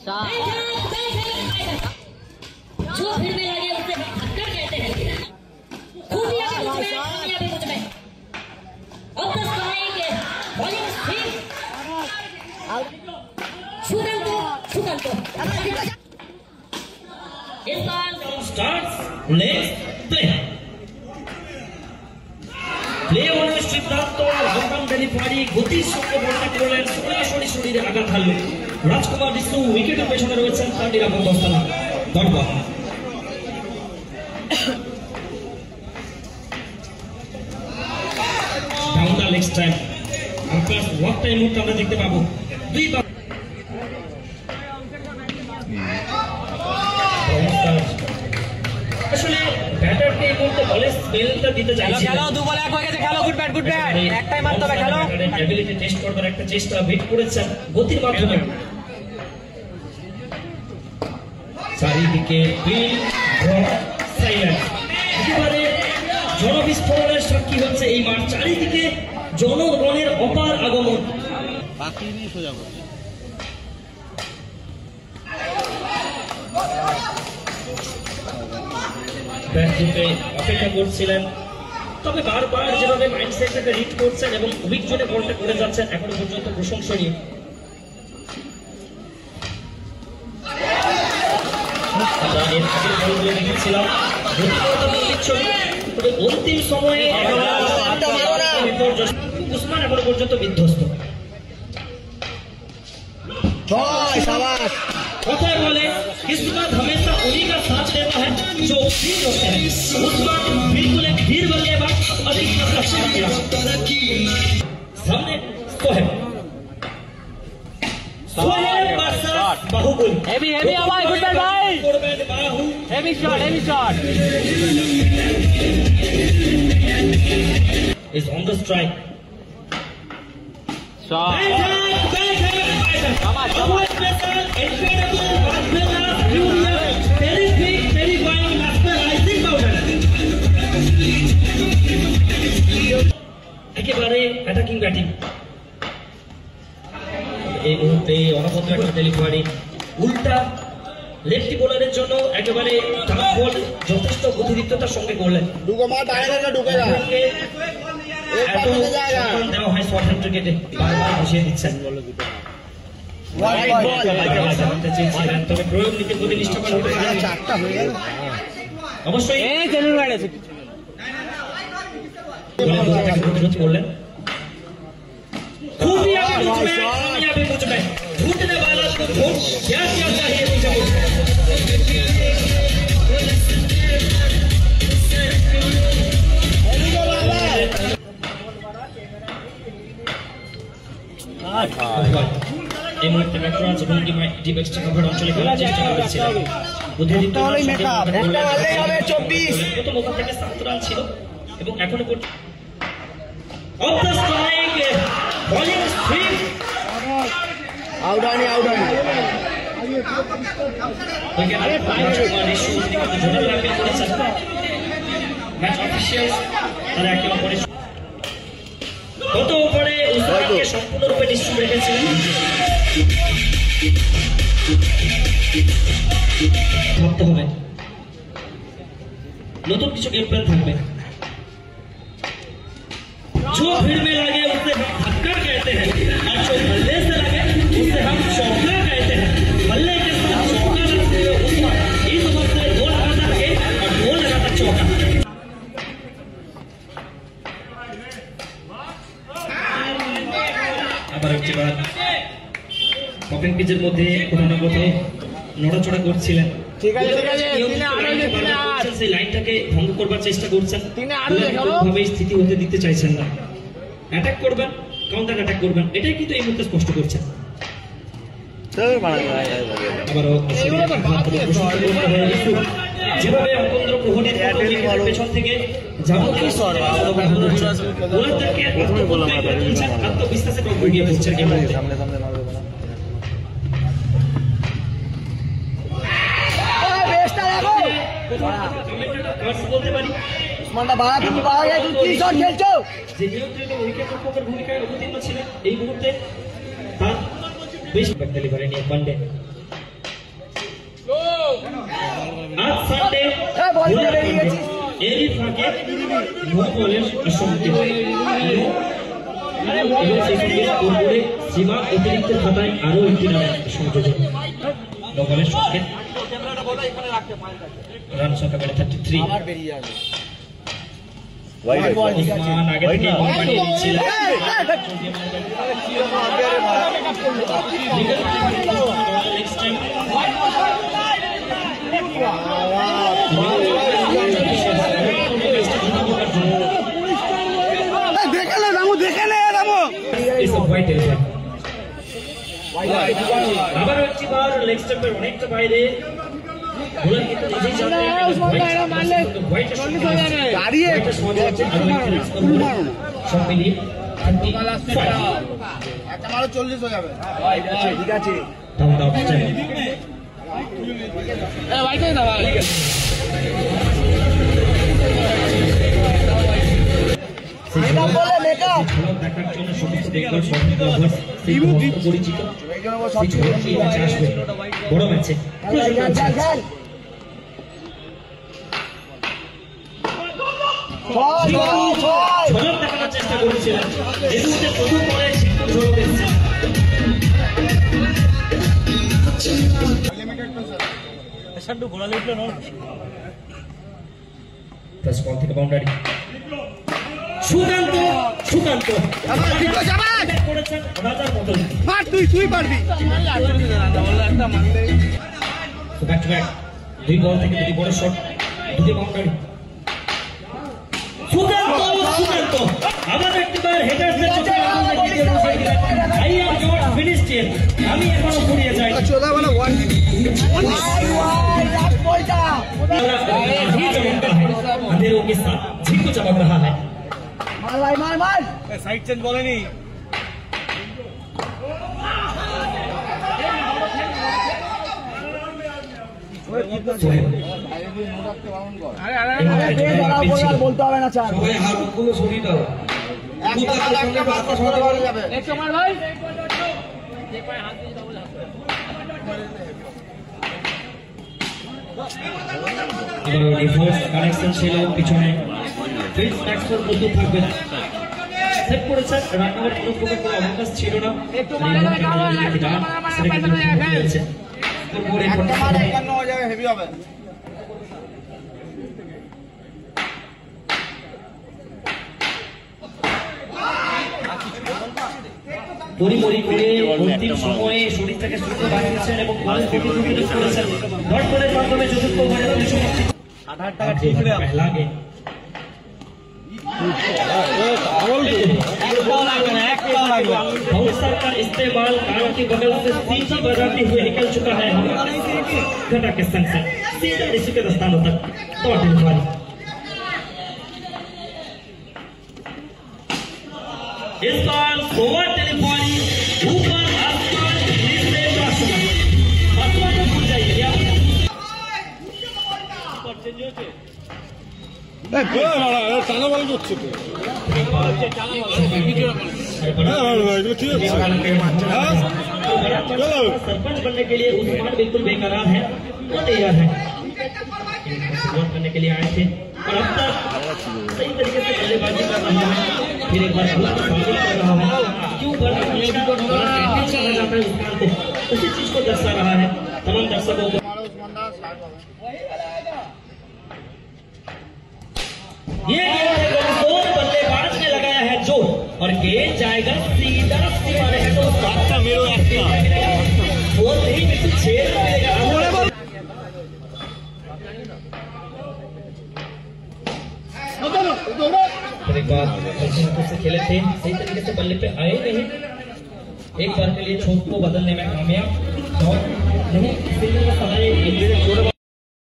जो फिर में लगे उसे धक्का कहते हैं। खूबियां भी मुझ में, खामियां भी मुझ में। अब तो स्ट्राइक बॉलिंग स्पिन छुटन तो इस बार starts next play অনুষ্ঠিত সিদ্ধান্ত হকাম ডেলিভারি গতির সঙ্গে বলটা করলেন সরাসরি শরীরে আঘাত হানল রাজকুমার বিষ্ণু উইকেটের পেছনে রয়েছেন তার নিরাপদ অবস্থানে দরবার down the next time umpire walk time মুহূর্তে আমরা দেখতে পাবো দুইবার আসলে ব্যাটারকে এই মুহূর্তে বলে স্পেলটা দিতে চাইছে খেলো দু বলে এক হয়ে গেছে খেলো গুড ব্যাট একটাই মারতে হবে খেলো এবিলিটি টেস্ট করবার একটা চেষ্টা বেট করেছেন গতির মাধ্যমে চারিদিকে বিল সাইলেন্ট একেবারে জনবিস্ফোরণের সাক্ষী হচ্ছে এই মাঠ চারিদিকে জনগণের অপার আগমন বাকি নিয়ে সোজা করছে ব্যাটে অপেক্ষা করছিলেন তবে বারবার যেভাবে মাইন্ডসেটটাকে রিড করছেন এবং উইক জোনে বলটা করে যাচ্ছেন এখনো পর্যন্ত প্রশংসনীয় আমরা এর আগের বলগুলো দেখেছিলাম তবে অন্তিম সময়ে উসমান এখনো পর্যন্ত বিধ্বস্ত কথায় বলে किस्मत हमेशा उन्हीं का साथ देता है जो धीर होते हैं उस्मान बिल्कुल एक धीर बल्लेबाज और एक सामने सोहेब बाहुबली हेवी आवाज गुड बैट भाई heavy shot is on the strike shot একেবারে অ্যাটাকিং ব্যাটিং এই মুহূর্তে অনবদ্য একটা ডেলিভারি উল্টা লেফটি বোলারের জন্য একেবারে টাফ বল যথেষ্ট গতিদীপ্ততার সঙ্গে করলেন এত দেওয়া হয় শর্ট হ্যান্ড ক্রিকেটে বারবার বসিয়ে দিচ্ছেন তবে প্রয়োগ নীতি প্রতি নিষ্ঠাবান হতে অবশ্যই প্রতিরোধ করলেন खूबी आप मुझ में खामियां भी मुझ में ढूंढने वाला को ढूंढ क्या क्या चाहिए मुझे এই মুহূর্তে ম্যাকরাজ এবং ডিপ এক্সট্রা কভার অঞ্চলে খেলার চেষ্টা করেছিলেন বুদ্ধিদীপ্ত প্রথম ওভার থেকে 7 রান ছিল এবং এখনো পর্যন্ত of the strike bowling spin out হয়নি ম্যাচ অফিসিয়ালস তারা একে অপরের গত ওভারে উসমানকে সম্পূর্ণরূপে নিশ্চুপ রেখেছিলেন ভাবতে হবে নতুন কিছু গেম প্ল্যান থাকবে जो भीड़ में लगे उसे धक्का कहते हैं और जो बल्ले से लगे उसे हम चौका कहते हैं बल्ले के साथ चौका लगाते हुए उस्मान इस ओवर से 2 लगाता है और 2 लगाता चौका আবার একটি বার পকেট পিচের মধ্যে কোনো না কোথাও নড়াচড়া করছিলেন ঠিক আছে সেই লাইনটাকে ভঙ্গ করবার চেষ্টা করছেন কোনোভাবেই স্থিতি হতে দিতে চাইছেন না অ্যাটাক করবেন কাউন্টার অ্যাটাক করবেন এটাই কিন্তু এই মুহূর্তে স্পষ্ট করছেন আবারও যেভাবে অঙ্কন্দ্র প্রহরীর পেছন থেকে আত্মবিশ্বাসে এগিয়ে পড়ছেন বলতে পারি যে নিয়ন্ত্রিত উইকেট রক্ষকের ভূমিকায় অবতীর্ণ ছিলেন এই মুহূর্তে তার বেশ ডেলিভারি নিয়ে ওয়ানডে आज संडे एरी फाके नो बॉलेर असंख्य सीमा अतिरिक्त खाताয় আরো একটি সংযোজন নো বলের সঙ্গে রান সংখ্যা বেড়ে 33 আবার বেরিয়ে যাবে ওসমান আগে থেকে কোম্পানি নিচ্ছে নেক্সট টাইম আবার একটি বার লেগ স্টেপের অনেকটা বাইরে বোলার কিন্তু নিজেই জানে হোয়াইট দাঁড়িয়ে সব মিলিয়ে 35 একটা মারো 40 হয়ে যাবে ঠিক আছে দাও দাও এ ভাই কই দাও এটা বলে মেকা দেখার জন্য সমস্ত দেখবার সম্পূর্ণ ওভার পরিচিত এই ম্যাচে আসবে বড় ম্যাচে ঝলক দেখানোর চেষ্টা করেছিলেন এদিকে প্রথম বলে সিদ্ধ ঝলক এসেছে সান্ডু ঘোড়া লিখলো না প্লাস বল থেকে বাউন্ডারি সুকান্ত সুকান্ত করেছেন রাজার মতো মার তুই পারবি একটা মারলে ব্যাক টু ব্যাক দুই বল থেকে দুই বড় শট দুটি বাউন্ডারি সুকান্ত সুকান্ত আবার একবার হেডারসের চোখে আগুন লাগিয়ে দিয়েছে I am not finished it আমি এখনো ফুরিয়ে যাই চোদা वाला वन लास्ट पॉइंट अंधेरों के साथ झिक को चमक रहा है मार साइड चेंज बोले नहीं বলতে হবে না চার হাতগুলো সরিয়ে দাও ভাই রিভার্স কানেকশন ছিল পিছনে ফিল্ড ম্যাক্সওয়েল প্রস্তুত থাকবে না সেট করেছেন রানার কোনো প্রকার কোনো অবকাশ ছিল না একটু মারলে হেভি হবে পরিপরি করে অন্তিম সময়ে শরীরটাকে সুস্থ রাখছেন এবং বল প্রতিযোগিতা করেছেন ডট বলের মাধ্যমে চতুর্থ ওভারের সমাপ্তি 8 টাকা ঠিক রে লাগে बाउंसर का इस्तेमाल कान के बगल से सीधी बजाते हुए निकल चुका है घटा के संग से सीधा ऋषि के दस्तानों तक टोटल वाली इस बार ओवर टेलीफोनी ऊपर आसमान नीचे आसमान आसमान को भूल जाइए क्या টানা বল করছে सरपंच बनने के लिए उस्मान बिल्कुल बेकरार है वो तैयार है शुरुआत करने के लिए आए थे और अब तक सही तरीके से बल्लेबाजी कर रहा है फिर एक बार कर रहा है क्यों जाता है उस्मान को उसी चीज को दर्शा रहा है तमाम दर्शकों को ये दो बल्लेबाज ने लगाया है जोर और गेंद जाएगा सीधा सिवाने है तो बात मेरो একটা वो नहीं बिल्कुल छेद मिलेगा एक बार से खेले थे सही तरीके से बल्ले पे आए नहीं एक बार के लिए चोट को बदलने में कामयाब और नहीं इसीलिए समय